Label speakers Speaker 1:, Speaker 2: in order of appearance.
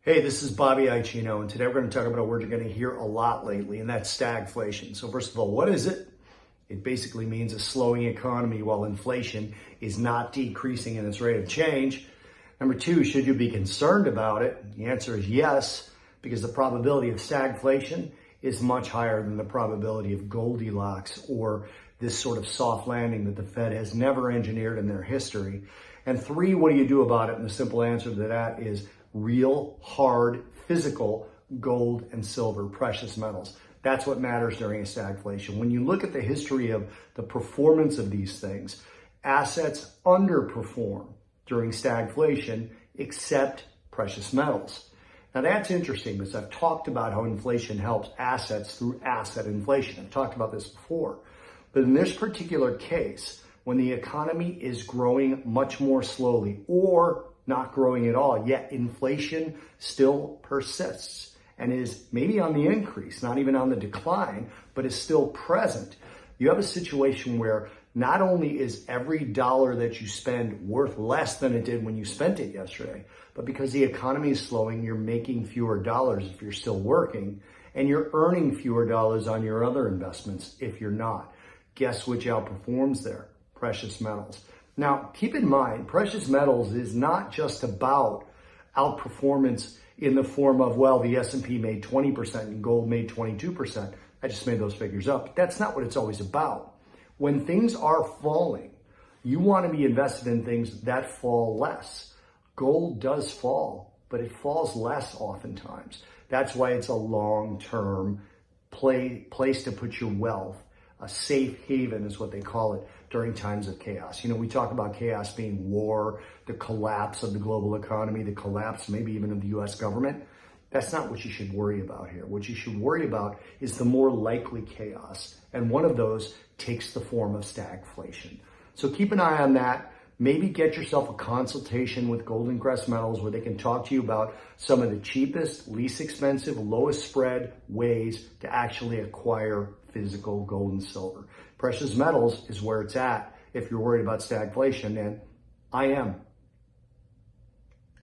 Speaker 1: Hey, this is Bob Iaccino, and today we're going to talk about a word you're going to hear a lot lately, and that's stagflation. So first of all, what is it? It basically means a slowing economy while inflation is not decreasing in its rate of change. Number two, should you be concerned about it? The answer is yes, because the probability of stagflation is much higher than the probability of Goldilocks or this sort of soft landing that the Fed has never engineered in their history. And three, what do you do about it? And the simple answer to that is real, hard, physical gold and silver, precious metals. That's what matters during a stagflation. When you look at the history of the performance of these things, assets underperform during stagflation except precious metals. Now that's interesting because I've talked about how inflation helps assets through asset inflation. I've talked about this before. But in this particular case, when the economy is growing much more slowly or not growing at all, yet inflation still persists and is maybe on the increase, not even on the decline, but is still present. You have a situation where not only is every dollar that you spend worth less than it did when you spent it yesterday, but because the economy is slowing, you're making fewer dollars if you're still working, and you're earning fewer dollars on your other investments if you're not. Guess which outperforms there? Precious metals. Now, keep in mind, precious metals is not just about outperformance in the form of, well, the S&P made 20% and gold made 22%. I just made those figures up. But that's not what it's always about. When things are falling, you want to be invested in things that fall less. Gold does fall, but it falls less oftentimes. That's why it's a long-term place to put your wealth. A safe haven is what they call it during times of chaos. You know, we talk about chaos being war, the collapse of the global economy, the collapse maybe even of the US government. That's not what you should worry about here. What you should worry about is the more likely chaos. And one of those takes the form of stagflation. So keep an eye on that. Maybe get yourself a consultation with Golden Crest Metals where they can talk to you about some of the cheapest, least expensive, lowest spread ways to actually acquire physical gold and silver. Precious metals is where it's at if you're worried about stagflation, and I am.